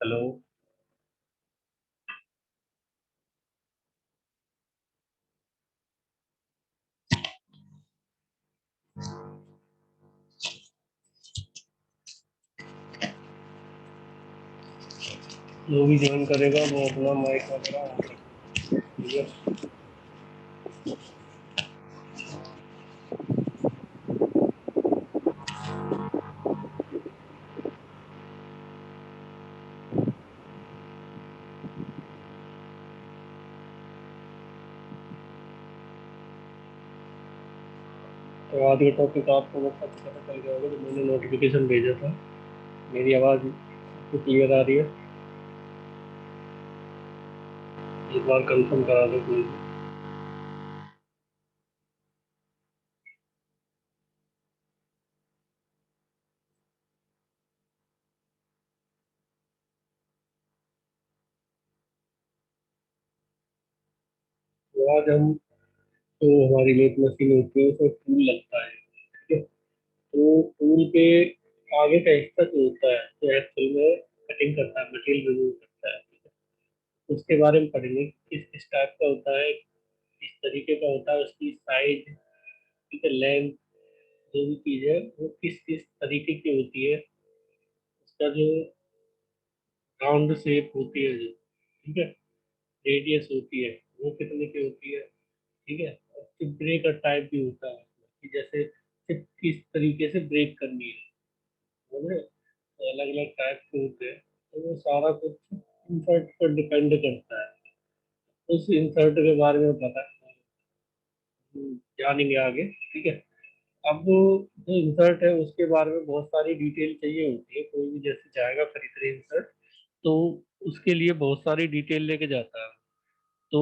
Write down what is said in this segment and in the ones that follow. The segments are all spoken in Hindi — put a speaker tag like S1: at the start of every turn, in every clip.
S1: हेलो। जो भी ज्वाइन करेगा वो अपना माइक वगैरह ऑन रखे, ठीक है। तो आज का टॉपिक आपको मतलब पता चल गया होगा, जो मैंने नोटिफिकेशन भेजा था। मेरी आवाज़ आपको क्लियर आ रही है? एक बार कंफर्म करा दो प्लीज। तो आज हम, जो हमारी लेट मशीन होती है उसमें टूल लगता है, ठीक है। तो टूल पे आगे का हिस्सा जो होता है, जो एक्चुअल में कटिंग करता है, मटेरियल रिमूव करता है, ठीक है। उसके बारे में पढ़ेंगे, किस किस टाइप का होता है, किस तरीके का होता है, उसकी साइज, ठीक है, लेंथ, जो भी चीज़ है वो किस किस तरीके की होती है, उसका जो राउंड शेप होती है, जो, ठीक है, रेडियस होती है, वो कितने की होती है, ठीक है। और फिर ब्रेक का टाइप भी होता है, कि जैसे सिर्फ किस तरीके से ब्रेक करनी है, समझ रहे हो? तो अलग अलग टाइप के होते हैं। तो वो सारा कुछ इंसर्ट पर डिपेंड करता है। उस इंसर्ट के बारे में पता जानेंगे आगे, ठीक है। अब जो इंसर्ट है उसके बारे में बहुत सारी डिटेल चाहिए होती है, कोई भी जैसे जाएगा खरीदने इंसर्ट, तो उसके लिए बहुत सारी डिटेल लेके जाता है। तो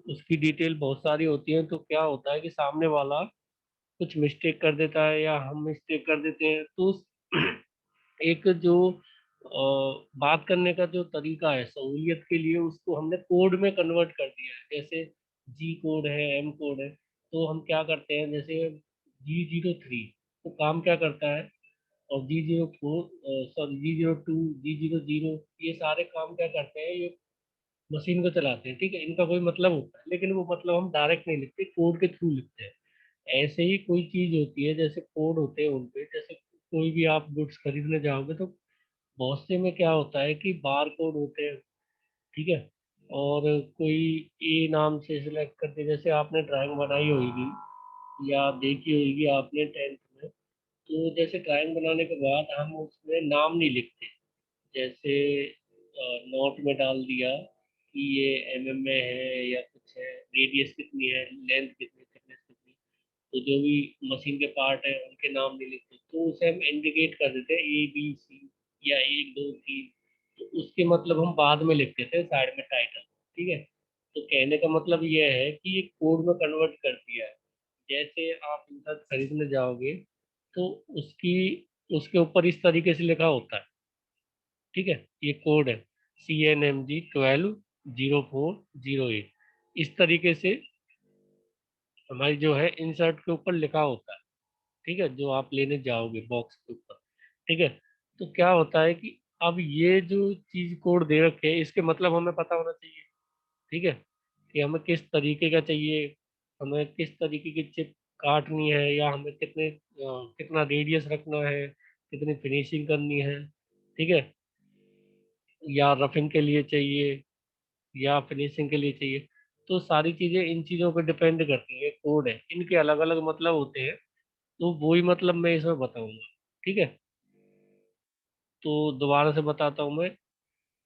S1: उसकी डिटेल बहुत सारी होती है, तो क्या होता है कि सामने वाला कुछ मिस्टेक कर देता है या हम मिस्टेक कर देते हैं, तो एक जो बात करने का जो तरीका है सहूलियत के लिए, उसको हमने कोड में कन्वर्ट कर दिया है। जैसे जी कोड है, एम कोड है, तो हम क्या करते हैं, जैसे G03 तो काम क्या करता है, और G04, सॉरी G02, G00, ये सारे काम क्या करते हैं, ये मशीन को चलाते हैं, ठीक है। इनका कोई मतलब होता है, लेकिन वो मतलब हम डायरेक्ट नहीं लिखते, कोड के थ्रू लिखते हैं। ऐसे ही कोई चीज होती है, जैसे कोड होते हैं उनपे, जैसे कोई भी आप गुड्स खरीदने जाओगे तो बहुत से में क्या होता है कि बार कोड होते हैं, ठीक है। और कोई ए नाम से सिलेक्ट करते, जैसे आपने ड्राइंग बनाई होगी या देखी होगी आपने 10th में, तो जैसे ड्राइंग बनाने के बाद हम उसमें नाम नहीं लिखते, जैसे नोट में डाल दिया कि ये एमएम में है या कुछ है, रेडियस कितनी है, लेंथ कितनी, थिकनेस कितनी, तो जो भी मशीन के पार्ट है उनके नाम नहीं लिखते, तो उसे हम इंडिकेट कर देते हैं ABC या 1 2 3। तो उसके मतलब हम बाद में लिख देते हैं साइड में टाइटल, ठीक है। तो कहने का मतलब ये है कि ये कोड में कन्वर्ट कर दिया है। जैसे आप इनका खरीदने जाओगे तो उसकी उसके ऊपर इस तरीके से लिखा होता है, ठीक है। ये कोड है CNMG 12 04 08, इस तरीके से हमारी जो है इंसर्ट के ऊपर लिखा होता है, ठीक है, जो आप लेने जाओगे बॉक्स के ऊपर, ठीक है। तो क्या होता है कि अब ये जो चीज कोड दे रखे हैं, इसके मतलब हमें पता होना चाहिए, ठीक है, कि हमें किस तरीके का चाहिए, हमें किस तरीके की चिप काटनी है, या हमें कितना रेडियस रखना है, कितनी फिनिशिंग करनी है, ठीक है, या रफिंग के लिए चाहिए या फिनिशिंग के लिए चाहिए। तो सारी चीजें इन चीजों पर डिपेंड करती है, कोड है, इनके अलग अलग मतलब होते हैं। तो वही मतलब मैं इसमें बताऊंगा, ठीक है। तो दोबारा से बताता हूँ मैं,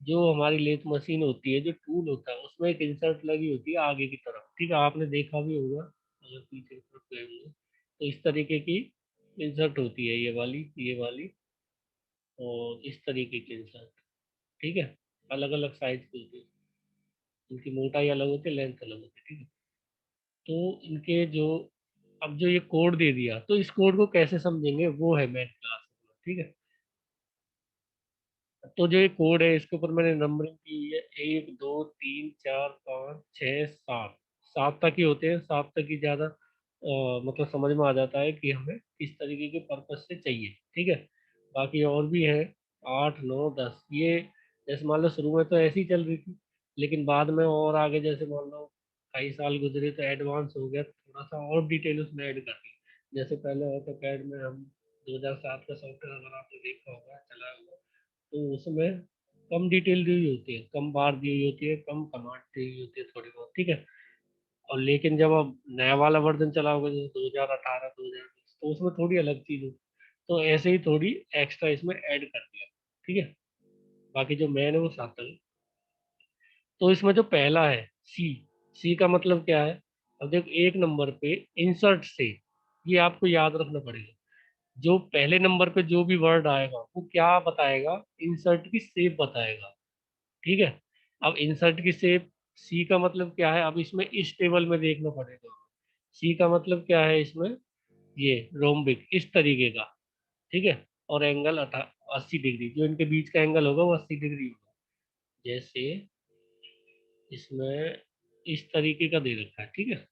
S1: जो हमारी लेथ मशीन होती है, जो टूल होता है, उसमें एक इंसर्ट लगी होती है आगे की तरफ, ठीक है, आपने देखा भी होगा अगर पीछे की तरफ गए होंगे, तो इस तरीके की इंसर्ट होती है, ये वाली और इस तरीके की इंसर्ट, ठीक है। अलग अलग साइज की होती है, इनकी मोटाई अलग होती है, लेंथ अलग होती है, ठीक है। तो इनके जो, अब जो ये कोड दे दिया, तो इस कोड को कैसे समझेंगे, वो है मेन क्लास, ठीक है। तो जो ये कोड है, इसके ऊपर मैंने नंबरिंग की हुई है, 1 2 3 4 5 6 7, 7 तक ही होते हैं, 7 तक ही ज़्यादा मतलब समझ में आ जाता है कि हमें किस तरीके के पर्पज से चाहिए, ठीक है। बाकी और भी है, 8 9 10, ये जैसे मान लो शुरू में तो ऐसी ही चल रही थी, लेकिन बाद में और आगे जैसे मान लो कई साल गुजरे तो एडवांस हो गया, थोड़ा सा और डिटेल उसमें ऐड कर दी। जैसे पहले ऑटोकैड में हम 2007 का सॉफ्टवेयर अगर आपने देखा होगा चला होगा, तो उसमें कम डिटेल दी हुई होती है, कम बार दी हुई होती है, कम कमांड दी हुई होती है थोड़ी बहुत, ठीक है। और लेकिन जब अब नया वाला वर्जन चला होगा जैसे 2018 2020, तो उसमें थोड़ी अलग चीज होगी। तो ऐसे ही थोड़ी एक्स्ट्रा इसमें ऐड कर दिया, ठीक है। बाकी जो मेन है वो 7 है। तो इसमें जो पहला है सी, सी का मतलब क्या है? अब देखो एक नंबर पे इंसर्ट से, ये आपको याद रखना पड़ेगा। जो पहले नंबर पे जो भी वर्ड आएगा वो क्या बताएगा? इंसर्ट की शेप बताएगा, ठीक है। अब इंसर्ट की शेप, सी का मतलब क्या है? अब इसमें इस टेबल में देखना पड़ेगा। सी का मतलब क्या है इसमें? ये रोम्बिक इस तरीके का, ठीक है। और एंगल 80 डिग्री, जो इनके बीच का एंगल होगा वो 80 डिग्री होगा। जैसे इसमें इस तरीके का दे रखा है, ठीक है,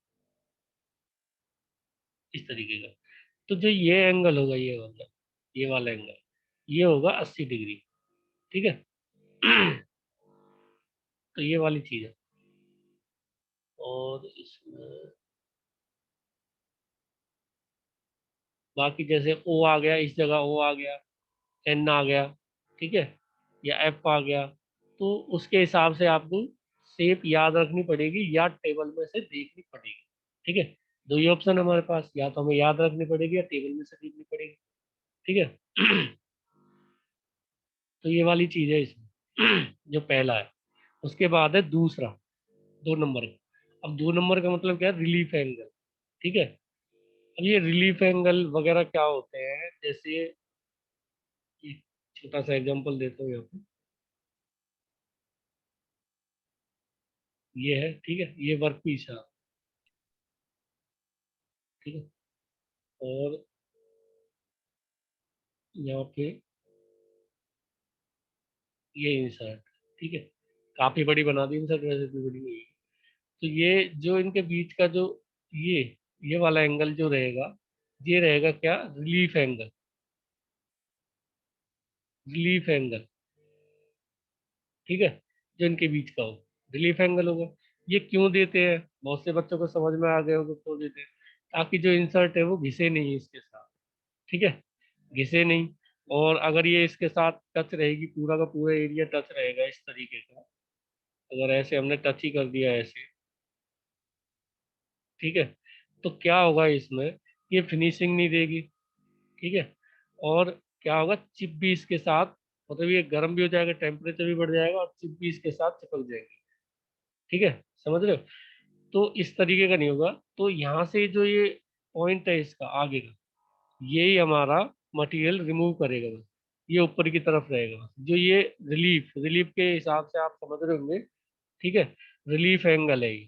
S1: इस तरीके का। तो जो ये एंगल होगा, ये वाला एंगल, ये होगा 80 डिग्री, ठीक है। तो ये वाली चीज है। और इसमें बाकी जैसे ओ आ गया, इस जगह ओ आ गया, एन आ गया, ठीक है, या एफ आ गया, तो उसके हिसाब से आपको शेप याद रखनी पड़ेगी या टेबल में से देखनी पड़ेगी, ठीक है। दो ही ऑप्शन हमारे पास, या तो हमें याद रखनी पड़ेगी या टेबल में से देखनी पड़ेगी, ठीक है। तो ये वाली चीज है इसमें। जो पहला है। उसके बाद है दूसरा, 2 नंबर का। अब 2 नंबर का मतलब क्या है? रिलीफ एंगल, ठीक है। अब ये रिलीफ एंगल वगैरह क्या होते हैं, जैसे एक छोटा सा एग्जांपल देता हूँ यहाँ पे। ये है, ठीक है, ये वर्क पीस है, ठीक है। और यहाँ पे ये इंसर्ट, ठीक है। काफी बड़ी बना दी इंसर्ट, वैसे इतनी बड़ी नहीं है। तो ये जो इनके बीच का जो ये ये वाला एंगल जो रहेगा, ये रहेगा क्या? रिलीफ एंगल, रिलीफ एंगल, ठीक है। जो इनके बीच का हो, रिलीफ एंगल होगा। ये क्यों देते हैं? बहुत से बच्चों को समझ में आ गए होगा क्यों देते हैं। ताकि जो इंसर्ट है वो घिसे नहीं इसके साथ, ठीक है, घिसे नहीं। और अगर ये इसके साथ टच रहेगी, पूरा का पूरा एरिया टच रहेगा इस तरीके का, अगर ऐसे हमने टच ही कर दिया ऐसे, ठीक है, तो क्या होगा इसमें? ये फिनिशिंग नहीं देगी, ठीक है। और क्या होगा? चिप भी इसके साथ, मतलब ये गर्म भी हो जाएगा, टेम्परेचर भी बढ़ जाएगा और चिप भी इसके साथ चिपक जाएगी, ठीक है। समझ रहे हो? तो इस तरीके का नहीं होगा। तो यहाँ से जो ये पॉइंट है इसका आगे का, यही हमारा मटेरियल रिमूव करेगा बस। ये ऊपर की तरफ रहेगा बस। जो ये रिलीफ रिलीफ के हिसाब से आप समझ रहे होंगे, ठीक है। रिलीफ एंगल है ये,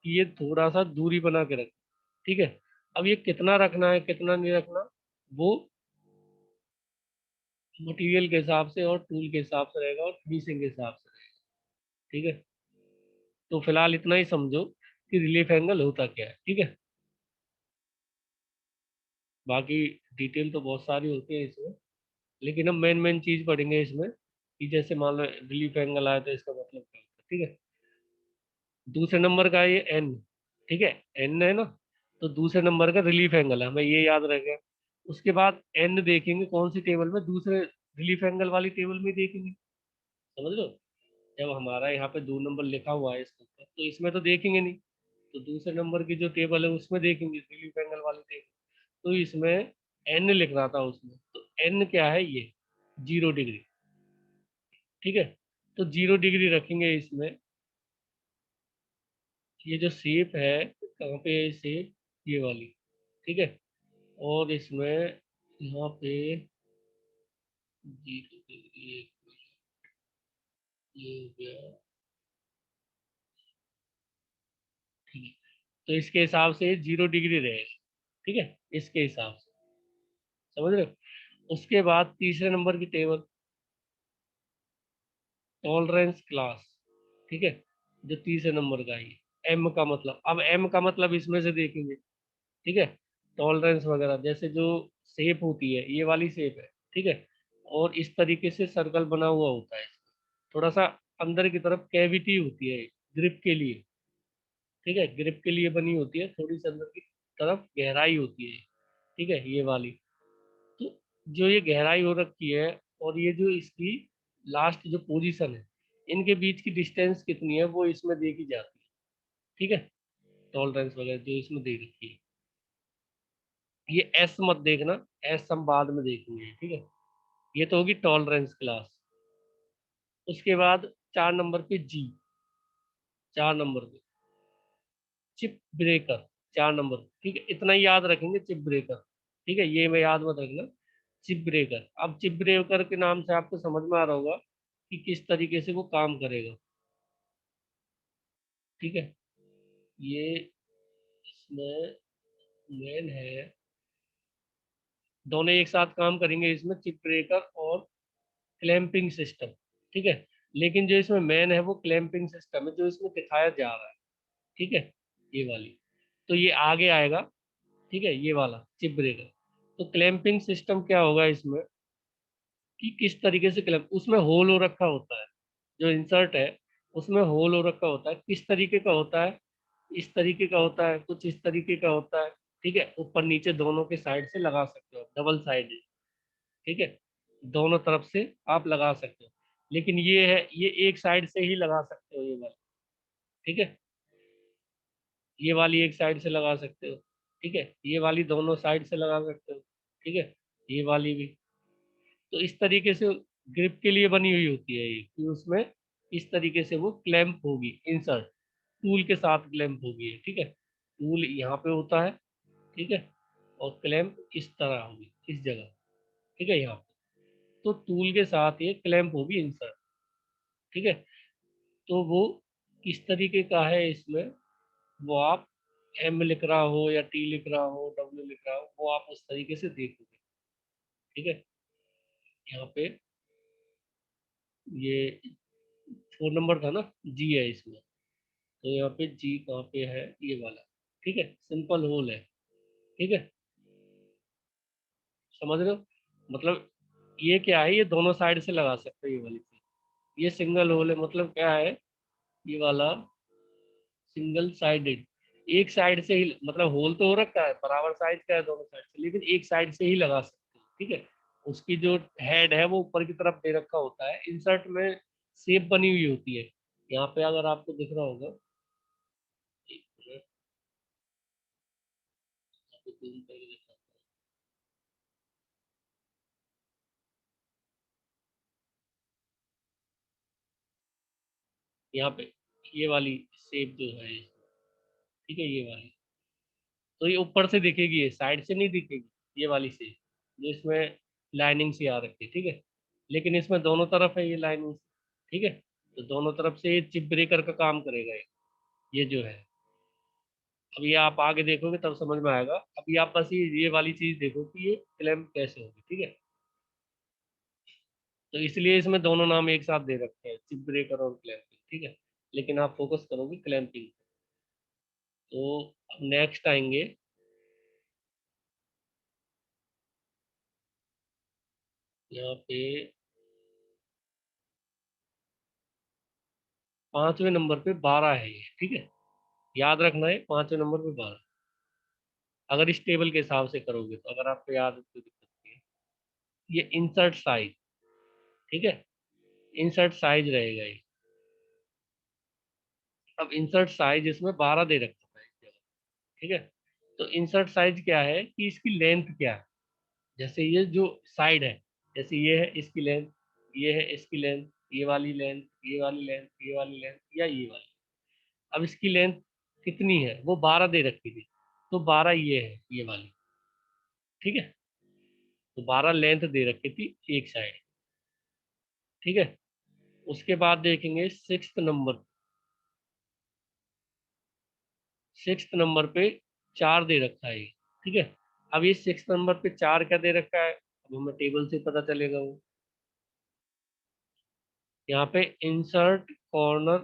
S1: कि ये थोड़ा सा दूरी बना के रख, ठीक है। अब ये कितना रखना है कितना नहीं रखना, वो मटेरियल के हिसाब से और टूल के हिसाब से रहेगा और फिनिशिंग के हिसाब से रहेगा, ठीक है। तो फिलहाल इतना ही समझो कि रिलीफ एंगल होता क्या है, ठीक है। बाकी डिटेल तो बहुत सारी होती है इसमें, लेकिन हम मेन मेन चीज पढ़ेंगे इसमें, कि जैसे मान लो रिलीफ एंगल आया तो इसका मतलब क्या होता है, ठीक है। दूसरे नंबर का ये एन, ठीक है, एन है ना। तो दूसरे नंबर का रिलीफ एंगल है, हमें ये याद रहेगा। उसके बाद एन देखेंगे कौन सी टेबल में? दूसरे रिलीफ एंगल वाली टेबल में देखेंगे, समझ लो। जब हमारा यहाँ पे 2 नंबर लिखा हुआ है इसके ऊपर, तो इसमें तो देखेंगे नहीं, तो दूसरे नंबर की जो टेबल है उसमें देखेंगे, रिलीफ एंगल वाली टेबल। तो इसमें एन लिखना था उसमें, तो एन क्या है? ये 0 डिग्री, ठीक है। तो 0 डिग्री रखेंगे इसमें। ये जो शेप है, कहाँ पे है शेप? ये वाली, ठीक है। और इसमें यहाँ पे 0 डिग्री, ये हो गया, ठीक है। तो इसके हिसाब से 0 डिग्री रहेगा, ठीक है, इसके हिसाब से, समझ रहे हो? उसके बाद तीसरे नंबर की टेबल, टॉलरेंस क्लास, ठीक है, जो तीसरे नंबर का है। एम का मतलब, अब एम का मतलब इसमें से देखेंगे, ठीक है। टॉलरेंस वगैरह जैसे जो शेप होती है, ये वाली शेप है, ठीक है। और इस तरीके से सर्कल बना हुआ होता है, थोड़ा सा अंदर की तरफ कैविटी होती है ग्रिप के लिए, ठीक है, ग्रिप के लिए बनी होती है, थोड़ी सी अंदर की तरफ गहराई होती है, ठीक है, ये वाली। तो जो ये गहराई हो रखी है और ये जो इसकी लास्ट जो पोजीशन है, इनके बीच की डिस्टेंस कितनी है वो इसमें देखी जाती है, ठीक है, टॉलरेंस वगैरह जो इसमें दे रखी है। ये एस मत देखना, एस हम बाद में देखेंगे, ठीक है। ये तो होगी टॉलरेंस क्लास। उसके बाद 4 नंबर पे जी, 4 नंबर पे चिप ब्रेकर, 4 नंबर, ठीक है, इतना ही याद रखेंगे, चिप ब्रेकर, ठीक है, ये मैं याद मत रखना, चिप ब्रेकर। अब चिप ब्रेकर के नाम से आपको समझ में आ रहा होगा कि किस तरीके से वो काम करेगा, ठीक है। ये इसमें मेन है, दोनों एक साथ काम करेंगे इसमें, चिप ब्रेकर और क्लैंपिंग सिस्टम, ठीक है। लेकिन जो इसमें मेन है वो क्लैंपिंग सिस्टम है, जो इसमें दिखाया जा रहा है, ठीक है, ये वाली। तो ये आगे आएगा, ठीक है, ये वाला चिप ब्रेकर। तो क्लैंपिंग सिस्टम क्या होगा इसमें, कि किस तरीके से क्लैंप, उसमें होल हो रखा होता है, जो इंसर्ट है उसमें होल हो रखा होता है, किस तरीके का होता है, इस तरीके का होता है, कुछ इस तरीके का होता है, ठीक है, ऊपर नीचे दोनों के साइड से लगा सकते हो, डबल साइड है, ठीक है, दोनों तरफ से आप लगा सकते हो। लेकिन ये है, ये एक साइड से ही लगा सकते हो, ये वाला, ठीक है, ये वाली एक साइड से लगा सकते हो, ठीक है, ये वाली दोनों साइड से लगा सकते हो, ठीक है, ये वाली भी। तो इस तरीके से ग्रिप के लिए बनी हुई होती है ये, कि उसमें इस तरीके से वो क्लैंप होगी, इंसर्ट टूल के साथ क्लैंप होगी, ठीक है, टूल यहाँ पे होता है, ठीक है, और क्लैंप इस तरह होगी इस जगह, ठीक है, यहाँ पे। तो टूल के साथ ये क्लैंप होगी इंसर्ट, ठीक है। तो वो किस तरीके का है इसमें, वो आप एम लिख रहा हो या टी लिख रहा हो, डब्ल्यू लिख रहा हो, वो आप उस तरीके से देखोगे, ठीक है। यहाँ पे ये 4 नंबर था ना, जी है इसमें, तो यहाँ पे जी कहाँ पे है, ये वाला, ठीक है, सिंपल होल है, ठीक है, समझ रहे हो, मतलब ये क्या है, ये दोनों साइड से लगा सकते हो ये वाली चीज। ये सिंगल होल है, मतलब क्या है, ये वाला सिंगल साइडेड, एक साइड से ही, मतलब होल तो हो रखा है, बराबर साइज का है दोनों साइड से, लेकिन एक साइड से ही लगा सकते हो, ठीक है। उसकी जो हेड है वो ऊपर की तरफ दे रखा होता है, इंसर्ट में शेप बनी हुई होती है, यहाँ पे अगर आपको दिख रहा होगा, एक मिनट, आपको zoom करके दिखाता हूँ। यहाँ पे ये वाली शेप जो है, ठीक है, ये वाली, तो ये ऊपर से दिखेगी, ये साइड से नहीं दिखेगी, ये वाली शेप जो इसमें लाइनिंग से आ रखी है, ठीक है, लेकिन इसमें दोनों तरफ है ये लाइनिंग, ठीक है। तो दोनों तरफ से ये चिप ब्रेकर का काम करेगा ये जो है। अब ये आप आगे देखोगे तब समझ में आएगा, अभी आप बस ये वाली चीज देखो कि ये क्लैंप कैसे होगी, ठीक है। तो इसलिए इसमें दोनों नाम एक साथ दे रखे हैं, चिप ब्रेकर और क्लैंपिंग, ठीक है, लेकिन आप फोकस करोगे क्लैंपिंग। तो अब नेक्स्ट आएंगे, यहाँ पे 5वें नंबर पे 12 है ये, ठीक है, याद रखना है 5वें नंबर पे 12, अगर इस टेबल के हिसाब से करोगे तो, अगर आपको याद है तो दिक्कत नहीं है। ये इंसर्ट साइज, ठीक है, इंसर्ट साइज रहेगा ये। अब इंसर्ट साइज इसमें 12 दे रखा है इस जगह, ठीक है। तो इंसर्ट साइज क्या है, कि इसकी लेंथ क्या है, जैसे ये जो साइड है, जैसे ये है इसकी लेंथ, ये है इसकी लेंथ, ये वाली लेंथ, ये वाली लेंथ, ये वाली लेंथ या ये वाली। अब इसकी लेंथ कितनी है, वो 12 दे रखी थी, तो 12 ये है ये वाली, ठीक है। तो 12 लेंथ दे रखी थी एक साइड, ठीक है। उसके बाद देखेंगे 6th नंबर, 6th नंबर पे 4 दे रखा है ये, ठीक है। अब ये 6th नंबर पे 4 क्या दे रखा है, अब हमें टेबल से पता चलेगा वो, यहाँ पे इंसर्ट कॉर्नर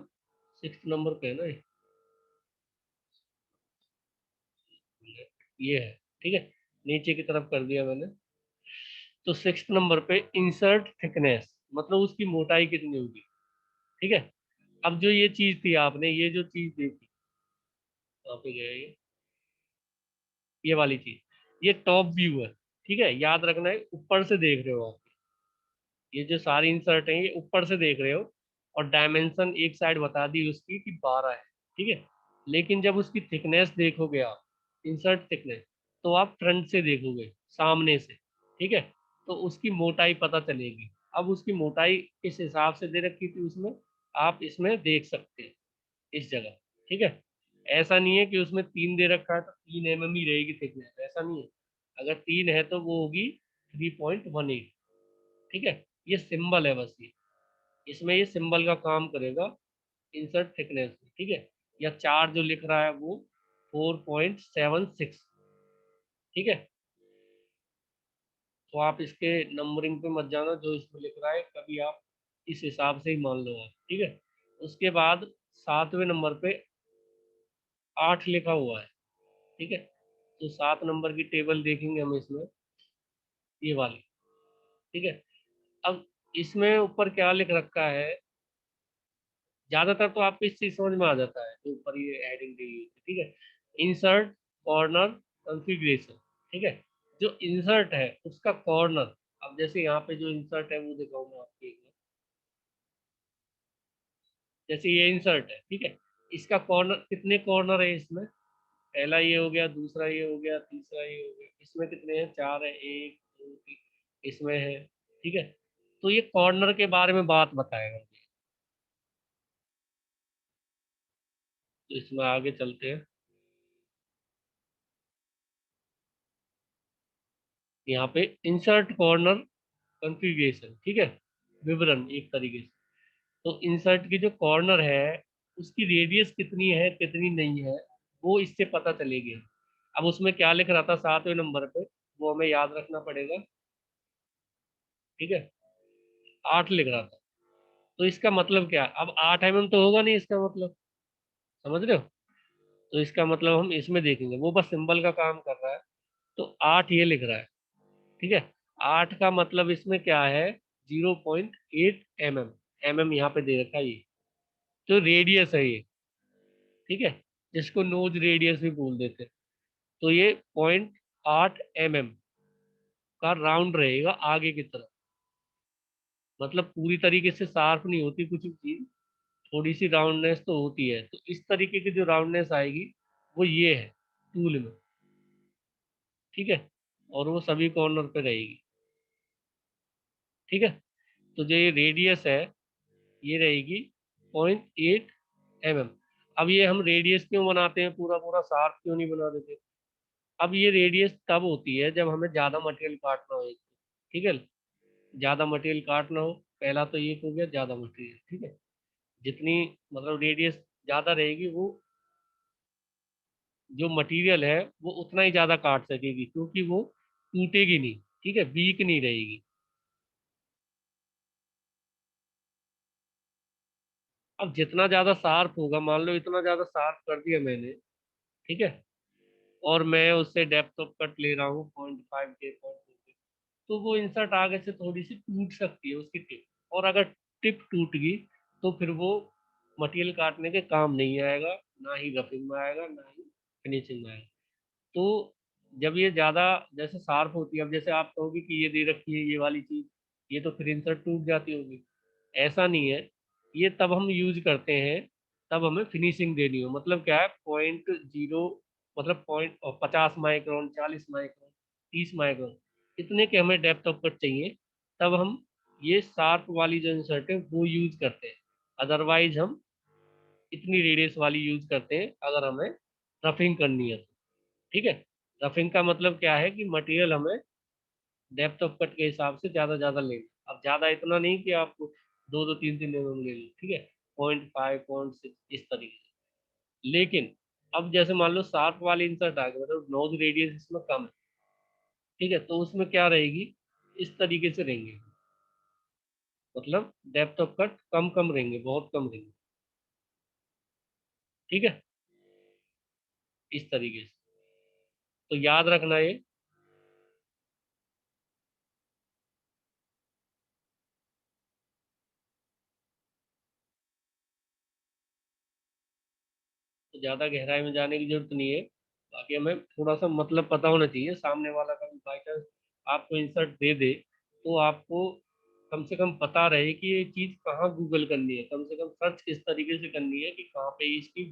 S1: 6th नंबर पे है ना ये है, ठीक है, नीचे की तरफ कर दिया मैंने। तो 6th नंबर पे इंसर्ट थिकनेस, मतलब उसकी मोटाई कितनी होगी, ठीक है। अब जो ये चीज थी, आपने ये जो चीज देखी, कहाँ पे गया ये वाली चीज, ये टॉप व्यू है। ठीक है, याद रखना है, ऊपर से देख रहे हो आप। ये जो सारी इंसर्ट है ये ऊपर से देख रहे हो, और डायमेंशन एक साइड बता दी उसकी कि 12 है। ठीक है, लेकिन जब उसकी थिकनेस देखोगे आप, इंसर्ट थिकनेस, तो आप फ्रंट से देखोगे, सामने से। ठीक है, तो उसकी मोटाई पता चलेगी। अब उसकी मोटाई किस हिसाब से दे रखी थी उसमें, आप इसमें देख सकते हैं, इस जगह। ठीक है, ऐसा नहीं है कि उसमें 3 दे रखा है तो 3 mm ही रहेगी थिकनेस, ऐसा नहीं है। अगर 3 है तो वो होगी 3.18। ठीक है, ये सिंबल है बस, ये इसमें ये सिंबल का काम करेगा इंसर्ट थिकनेस। ठीक है, या 4 जो लिख रहा है वो 4.76। ठीक है, तो आप इसके नंबरिंग पे मत जाना, जो इसमें लिख रहा है कभी आप इस हिसाब से ही मान लो आप। ठीक है, उसके बाद 7वें नंबर पे 8 लिखा हुआ है। ठीक है, तो 7 नंबर की टेबल देखेंगे हम इसमें, ये वाली। ठीक है, अब इसमें ऊपर क्या लिख रखा है, ज्यादातर तो आपको इस चीज समझ में आ जाता है जो ऊपर ये हेडिंग दी हुई है। ठीक है, इंसर्ट कॉर्नर कॉन्फ़िगरेशन। ठीक है, जो इंसर्ट है उसका कॉर्नर, अब जैसे यहाँ पे जो इंसर्ट है वो दिखाऊंगा आपको एक बार। जैसे ये इंसर्ट है, ठीक है, इसका कॉर्नर, कितने कॉर्नर है इसमें, पहला ये हो गया, दूसरा ये हो गया, तीसरा ये हो गया, इसमें कितने हैं, 4 है, 1 2 3 इसमें है। ठीक है, तो ये कॉर्नर के बारे में बात बताएगा मुझे। तो इसमें आगे चलते हैं, यहाँ पे इंसर्ट कॉर्नर कॉन्फ़िगरेशन। ठीक है, विवरण एक तरीके से। तो इंसर्ट की जो कॉर्नर है उसकी रेडियस कितनी है कितनी नहीं है, वो इससे पता चलेगी। अब उसमें क्या लिख रहा था 7वें नंबर पे, वो हमें याद रखना पड़ेगा। ठीक है, 8 लिख रहा था, तो इसका मतलब क्या, अब 8 mm तो होगा नहीं इसका मतलब, समझ रहे हो। तो इसका मतलब हम इसमें देखेंगे, वो बस सिंबल का काम कर रहा है। तो 8 ये लिख रहा है। ठीक है, 8 का मतलब इसमें क्या है, 0.8 mm। यहाँ पे दे रखा है ये, तो रेडियस है ये। ठीक है, जिसको नोज रेडियस भी बोल देते हैं। तो ये 0.8 mm का राउंड रहेगा आगे की तरफ। मतलब पूरी तरीके से शार्प नहीं होती कुछ भी चीज, थोड़ी सी राउंडनेस तो होती है। तो इस तरीके की जो राउंडनेस आएगी वो ये है टूल में। ठीक है, और वो सभी कॉर्नर पे रहेगी। ठीक है, तो जो ये रेडियस है ये रहेगी 0.8 mm। अब ये हम रेडियस क्यों बनाते हैं, पूरा पूरा शार्प क्यों नहीं बना देते। अब ये रेडियस तब होती है जब हमें ज्यादा मटेरियल काटना हो। ठीक है, ज्यादा मटेरियल काटना हो, पहला तो ये हो गया ज्यादा मटेरियल। ठीक है, जितनी मतलब रेडियस ज्यादा रहेगी, वो जो मटेरियल है वो उतना ही ज्यादा काट सकेगी, क्योंकि वो टूटेगी नहीं। ठीक है, वीक नहीं रहेगी। अब जितना ज्यादा शार्प होगा, मान लो इतना ज्यादा शार्प कर दिया मैंने, ठीक है, और मैं उससे डेप्थ ऑफ कट ले रहा हूँ 0.5 के 0.2 के, तो वो इंसर्ट आगे से थोड़ी सी टूट सकती है उसकी टिप। और अगर टिप टूट गई तो फिर वो मटेरियल काटने के काम नहीं आएगा, ना ही रफिंग में आएगा, ना ही फिनिशिंग में आएगा। तो जब ये ज्यादा जैसे शार्प होती है, अब जैसे आप कहोगे कि ये दे रखी है ये वाली चीज, ये तो फिर इंसर्ट टूट जाती होगी। ऐसा नहीं है, ये तब हम यूज करते हैं, तब हमें फिनिशिंग देनी हो। मतलब क्या है, 0.0, मतलब 50 माइक्रोन, 40 माइक्रोन, 30 माइक्रोन, इतने के हमें डेप्थ ऑफ कट चाहिए, तब हम ये शार्प वाली जो इंसर्ट है वो यूज करते हैं। अदरवाइज हम इतनी रेडियस वाली यूज करते हैं अगर हमें रफिंग करनी है तो। ठीक है, रफिंग का मतलब क्या है कि मटेरियल हमें डेप्थ ऑफ कट के हिसाब से ज्यादा ज्यादा लेना। अब ज्यादा इतना नहीं कि आप 2 2 3 3 ले लो। ठीक है, 0.5 0.6 इस तरीके से। लेकिन अब जैसे मान लो शार्प वाली इंसर्ट आ गई, मतलब नोज रेडियस इसमें कम है। ठीक है, तो उसमें क्या रहेगी, इस तरीके से रहेंगे, मतलब डेप्थ ऑफ कट कम कम रहेंगे, बहुत कम रहेंगे। ठीक है, इस तरीके से, तो याद रखना ये। ज़्यादा गहराई में जाने की जरूरत नहीं है। बाकी हमें थोड़ा सा मतलब पता होना चाहिए, सामने वाला का बाई चांस आपको इंसर्ट दे दे तो आपको कम से कम पता रहे कि ये चीज़ कहाँ गूगल करनी है, कम से कम सर्च किस तरीके से करनी है कि कहाँ पे इसकी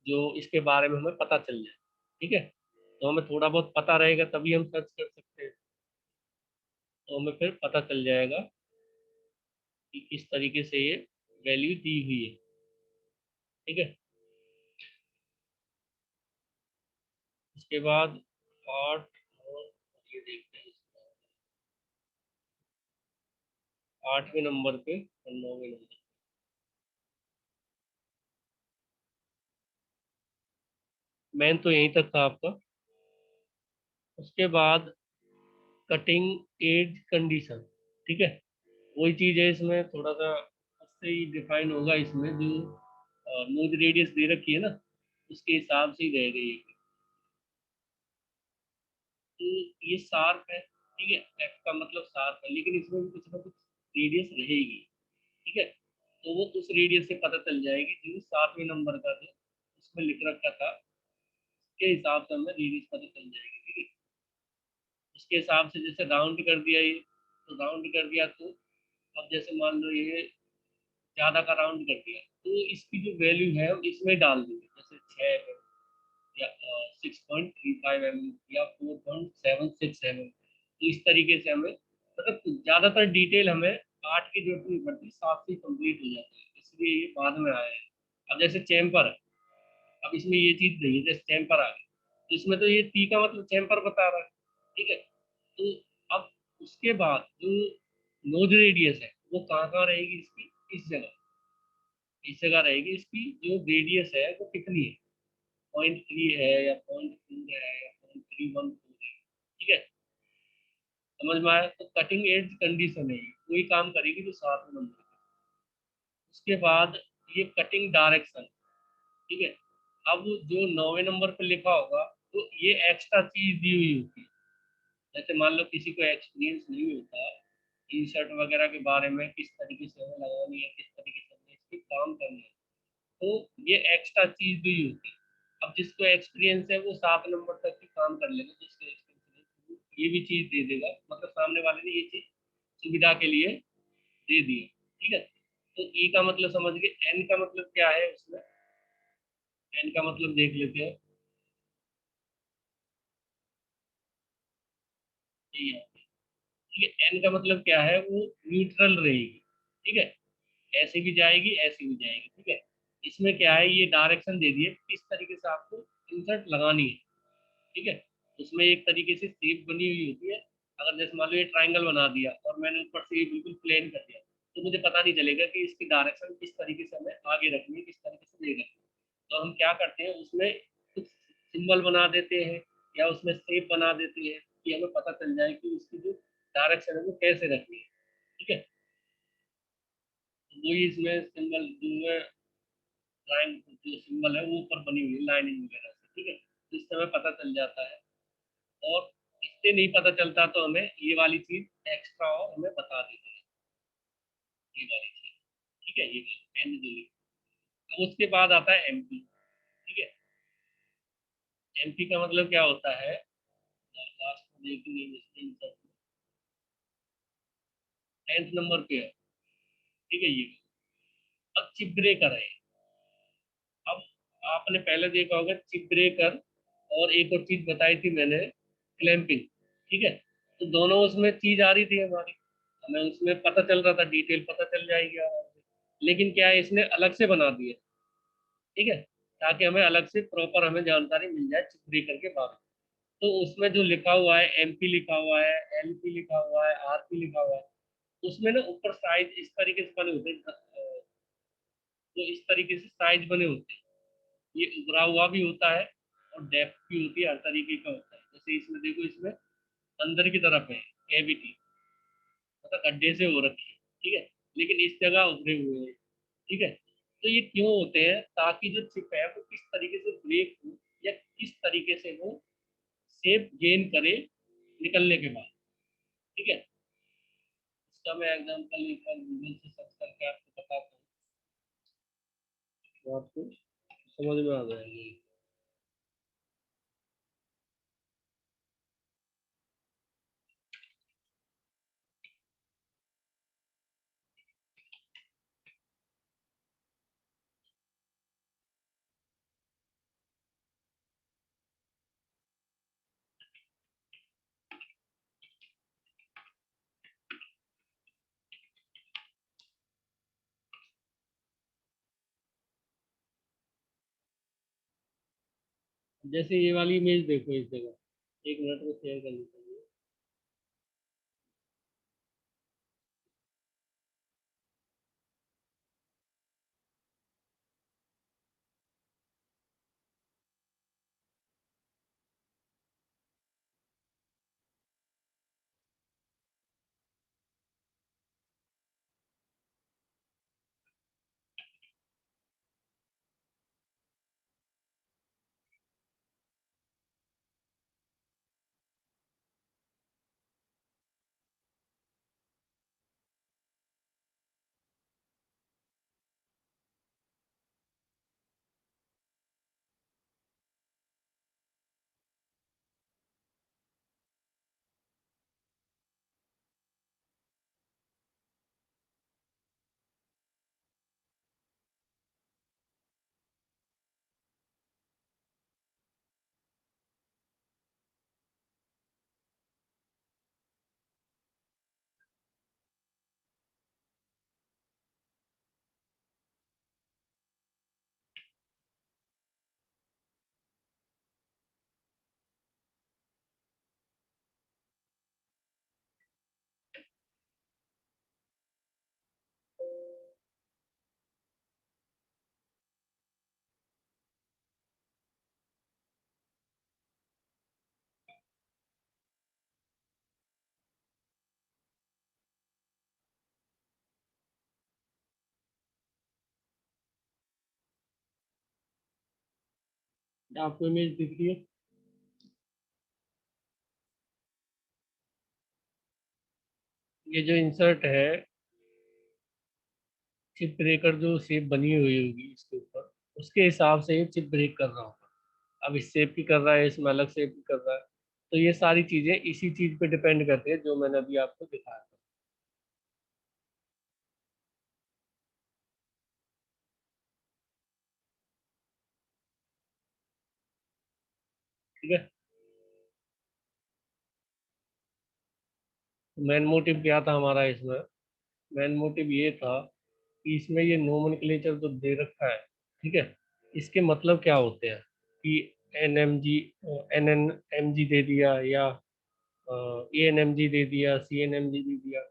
S1: जो इसके बारे में हमें पता चल जाए। ठीक है, तो हमें थोड़ा बहुत पता रहेगा तभी हम सर्च कर सकते हैं। तो हमें फिर पता चल जाएगा कि किस तरीके से ये वैल्यू दी हुई है। ठीक है, उसके बाद आठ और ये देखते हैं आठवें नंबर पे और नौवें नंबर। मेन तो यहीं तक था आपका। उसके बाद कटिंग एज कंडीशन। ठीक है, वही चीज़ है इसमें थोड़ा सा उससे ही डिफाइन होगा, इसमें जो नोज रेडियस दे रखी है ना उसके हिसाब से ही रहेगा ये। तो ये शार्प है, ठीक है, एफ का मतलब शार्प है, लेकिन इसमें भी कुछ ना कुछ रेडियस रहेगी। ठीक है, तो वो उस रेडियस से पता चल जाएगी जो 7वें नंबर का जो उसमें लिख रखा था उसके हिसाब से हमें रेडियस पता चल जाएगी। ठीक है, उसके हिसाब से जैसे राउंड कर दिया ये, तो राउंड कर दिया तो अब जैसे मान लो ये ज्यादा का राउंड कर दिया तो इसकी जो वैल्यू है हम इसमें डाल देंगे, जैसे 6 या 6.35 या 4.767। तो इस तरीके से हमें मतलब ज्यादातर डिटेल हमें 8 की जरूरत नहीं पड़ती, 7 से कंप्लीट हो जाती है, इसलिए ये बाद में आया है। अब जैसे चैम्पर है, अब इसमें ये चीज नहीं है, जैसे चैम्पर आ गया तो इसमें तो ये टी का मतलब चैम्पर बता रहा है। ठीक है, तो अब उसके बाद जो नोज रेडियस है वो कहाँ कहाँ रहेगी इसकी, इस जगह रहेगी इसकी जो रेडियस है वो कितनी है, 0.3 है या 0.2 है या 0.314 है। ठीक है, समझ में आया, तो कटिंग एज कंडीशन है ये, वही काम करेगी जो 7 नंबर है। उसके बाद ये कटिंग डायरेक्शन। ठीक है, अब जो 9वें नंबर पे लिखा होगा तो ये एक्स्ट्रा चीज दी हुई होती है। जैसे मान लो किसी को एक्सपीरियंस नहीं होता टी शर्ट वगैरह के बारे में, किस तरीके से हमें लगानी है, किस तरीके से हमें इस पे काम करना है, तो ये एक्स्ट्रा चीज दी होती है। अब जिसको एक्सपीरियंस है वो 7 नंबर तक ही काम कर लेगा, जिसको एक्सपीरियंस है ये भी चीज दे देगा, मतलब सामने वाले ने ये चीज सुविधा के लिए दे दी है। ठीक है, तो ई का मतलब समझ गए, एन का मतलब क्या है उसमें, एन का मतलब देख लेते हैं। ये है। ठीक है, एन का मतलब क्या है, वो न्यूट्रल रहेगी। ठीक है, ऐसे भी जाएगी ऐसे भी जाएगी। ठीक है, इसमें क्या है, ये डायरेक्शन दे दिए किस तरीके से आपको इंसर्ट लगानी है। ठीक है, उसमें एक तरीके से शेप बनी हुई होती है। अगर जैसे मान लो ये ट्राइंगल बना दिया और मैंने ऊपर से ये बिल्कुल प्लेन कर दिया तो मुझे पता नहीं चलेगा कि इसकी डायरेक्शन किस तरीके से हमें आगे रखनी है, किस तरीके से नहीं रखनी है। तो हम क्या करते हैं उसमें कुछ सिंबल बना देते हैं या उसमें शेप बना देते हैं कि हमें पता चल जाए कि उसकी जो डायरेक्शन है वो कैसे रखनी है। ठीक है, तो वही इसमें सिंबल जो है, लाइन जो सिंबल है वो ऊपर बनी हुई है लाइनिंग वगैरह से। ठीक है, तो इससे हमें पता चल जाता है। और इससे नहीं पता चलता तो हमें ये वाली चीज एक्स्ट्रा और हमें बता देती है, ये वाली चीज। ठीक है, ये एंड जो लिखा। अब उसके बाद आता है एमपी। ठीक है, एमपी का मतलब क्या होता है, लास्ट में देखेंगे 10th नंबर पे है। ठीक है, ये अब चिप ब्रेकर है। अब आपने पहले देखा होगा चिप ब्रेकर, और एक और चीज बताई थी मैंने, क्लैंपिंग। ठीक है, तो दोनों उसमें चीज आ रही थी हमारी, हमें उसमें पता चल रहा था, डिटेल पता चल जाएगी आराम से। लेकिन क्या है, इसने अलग से बना दिया। ठीक है, ताकि हमें अलग से प्रॉपर हमें जानकारी मिल जाए चिप ब्रेकर के बारे में। तो उसमें जो लिखा हुआ है एमपी लिखा हुआ है, एलपी लिखा हुआ है, आरपी लिखा हुआ है, उसमें ना ऊपर साइज इस तरीके से बने होते हैं, तो इस तरीके से साइज बने होते हैं। ये उभरा हुआ भी होता है और डेप्थ भी होती है, हर तरीके का होता है। जैसे इसमें देखो, इसमें अंदर की तरफ है कैविटी, मतलब गड्ढे से हो रखी है। ठीक है, लेकिन इस जगह उभरे हुए हैं। ठीक है, तो ये क्यों होते हैं, ताकि जो चिप है वो किस तरीके से ब्रेक हो या किस तरीके से वो शेप गेन करे निकलने के बाद। ठीक है, इसका मैं एग्जांपल एक बार गूगल से सर्च करके आपको बताता हूँ, तो आपको समझ में आ जाएगी। जैसे ये वाली इमेज देखो इस जगह, 1 मिनट में शेयर कर लेते हैं। आपको इमेज दिख रही है? ये जो इंसर्ट है, चिप ब्रेकर जो शेप बनी हुई होगी इसके ऊपर, उसके हिसाब से ये चिप ब्रेक कर रहा होगा। अब इस शेप की कर रहा है, इसमें अलग शेप की कर रहा है, तो ये सारी चीजें इसी चीज पे डिपेंड करती है जो मैंने अभी आपको दिखाया था। ठीक है। मेन मोटिव क्या था हमारा इसमें? मेन मोटिव ये था कि इसमें ये नोमेनक्लेचर जो दे रखा है, ठीक है, इसके मतलब क्या होते हैं कि N M G, N N M G दे दिया, या ए एन एम जी दे दिया, सी एन एम जी दे दिया,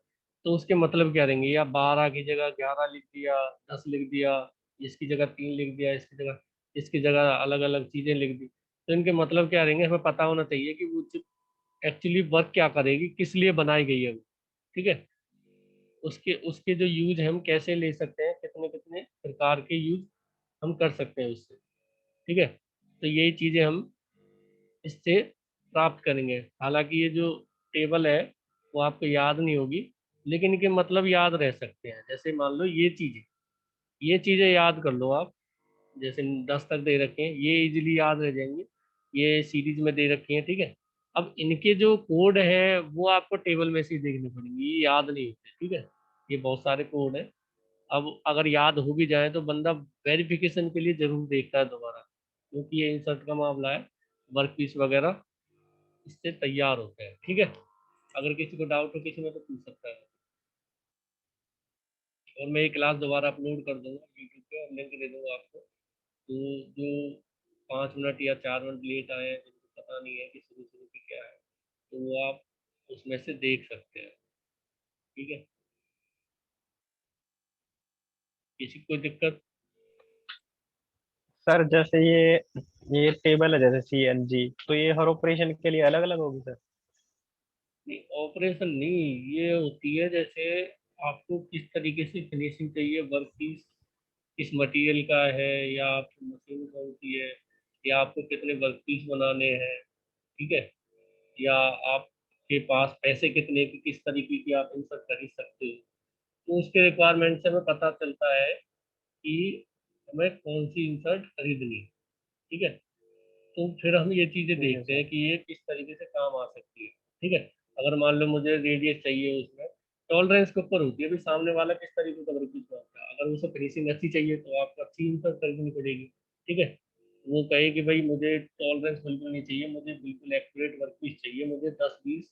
S1: तो उसके मतलब क्या रहेंगे? या 12 की जगह 11 लिख दिया, 10 लिख दिया, इसकी जगह 3 लिख दिया, इसकी जगह अलग अलग चीजें लिख दी, तो इनके मतलब क्या रहेंगे? हमें पता होना चाहिए कि वो एक्चुअली वर्क क्या करेगी, किस लिए बनाई गई है वो। ठीक है। उसके उसके जो यूज हम कैसे ले सकते हैं, कितने कितने प्रकार के यूज हम कर सकते हैं उससे। ठीक है। तो यही चीजें हम इससे प्राप्त करेंगे। हालांकि ये जो टेबल है वो आपको याद नहीं होगी, लेकिन इनके मतलब याद रह सकते हैं। जैसे मान लो ये चीजें याद कर लो आप। जैसे 10 तक दे रखे हैं, ये इजीली याद रह जाएंगे। ये सीरीज में दे रखी हैं, ठीक है। अब इनके जो कोड है वो आपको टेबल में से ही देखने पड़ेंगे, ये याद नहीं होते। ठीक है। ये बहुत सारे कोड है। अब अगर याद हो भी जाए तो बंदा वेरिफिकेशन के लिए जरूर देखता है दोबारा, क्योंकि ये इंसर्ट का मामला है। वर्क पीस वगैरह इससे तैयार होते हैं। ठीक है। अगर किसी को डाउट हो किसी में तो पूछ सकता है। और मैं ये क्लास दोबारा अपलोड कर दूंगा यूट्यूब पे, और लिंक दे दूंगा आपको। तो जो 5 मिनट या 4 मिनट लेट आए हैं, जिनको पता नहीं है कि शुरू शुरू की क्या है, तो वो आप उसमें से देख सकते हैं। ठीक है। किसी को कोई दिक्कत?
S2: सर जैसे ये टेबल है जैसे CNG, तो ये हर ऑपरेशन के लिए अलग अलग होगी सर?
S1: नहीं, ऑपरेशन नहीं, ये होती है जैसे आपको किस तरीके से फिनिशिंग चाहिए वर्क पीस, किस मटेरियल का है, या आपकी मशीन कौन सी है, या आपको कितने वर्क पीस बनाने हैं। ठीक है। या आपके पास पैसे कितने की, किस तरीके की आप इंसर्ट खरीद सकते हो। तो उसके रिक्वायरमेंट से हमें पता चलता है कि हमें कौन सी इंसर्ट खरीदनी है। ठीक है, तो फिर हम ये चीजें
S2: ठीक है
S1: देखते
S2: सर।
S1: हैं कि ये किस तरीके से काम आ सकती है। ठीक है, अगर मान लो मुझे रेडियस चाहिए, उसमें टॉलरेंस के ऊपर होती है, अभी सामने वाला किस तरीके का वर्क करता है। अगर उसे फिनिशिंग अच्छी चाहिए तो आपको अच्छी इंसर्ट खरीदनी पड़ेगी। ठीक है, वो कहे कि भाई मुझे टॉलरेंस बिल्कुल नहीं चाहिए, मुझे बिल्कुल एक्यूरेट वर्क पीस चाहिए, मुझे 10-20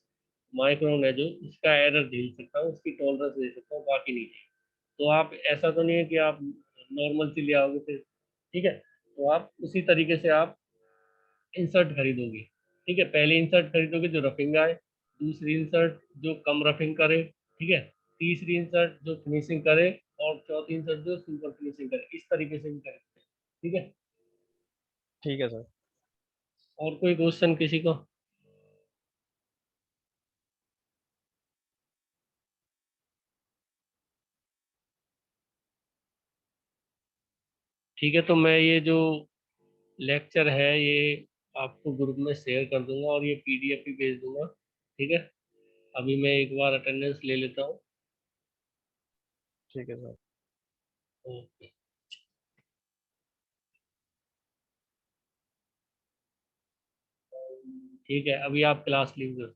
S1: माइक्रोन है जो उसका एरर झेल सकता हूँ, उसकी टॉलरेंस दे सकता हूँ, बाकी नहीं चाहिए। तो आप ऐसा तो नहीं है कि आप नॉर्मल से ले आओगे फिर। ठीक है, तो आप उसी तरीके से आप इंसर्ट खरीदोगे। ठीक है, पहली इंसर्ट खरीदोगे जो रफिंग आए, दूसरी इंसर्ट जो कम रफिंग करे। ठीक है, तीसरी इंसर्ट जो फिनिशिंग करे, और चौथी इंसर्ट जो सुपर फिनिशिंग करे। इस तरीके से भी खरीदते हैं। ठीक है,
S2: ठीक है सर।
S1: और कोई क्वेश्चन किसी को? ठीक है, तो मैं ये जो लेक्चर है ये आपको ग्रुप में शेयर कर दूंगा, और ये पीडीएफ भी भेज दूंगा। ठीक है, अभी मैं एक बार अटेंडेंस ले लेता हूँ।
S2: ठीक है सर।
S1: ओके, ठीक है, अभी आप क्लास लीव करो।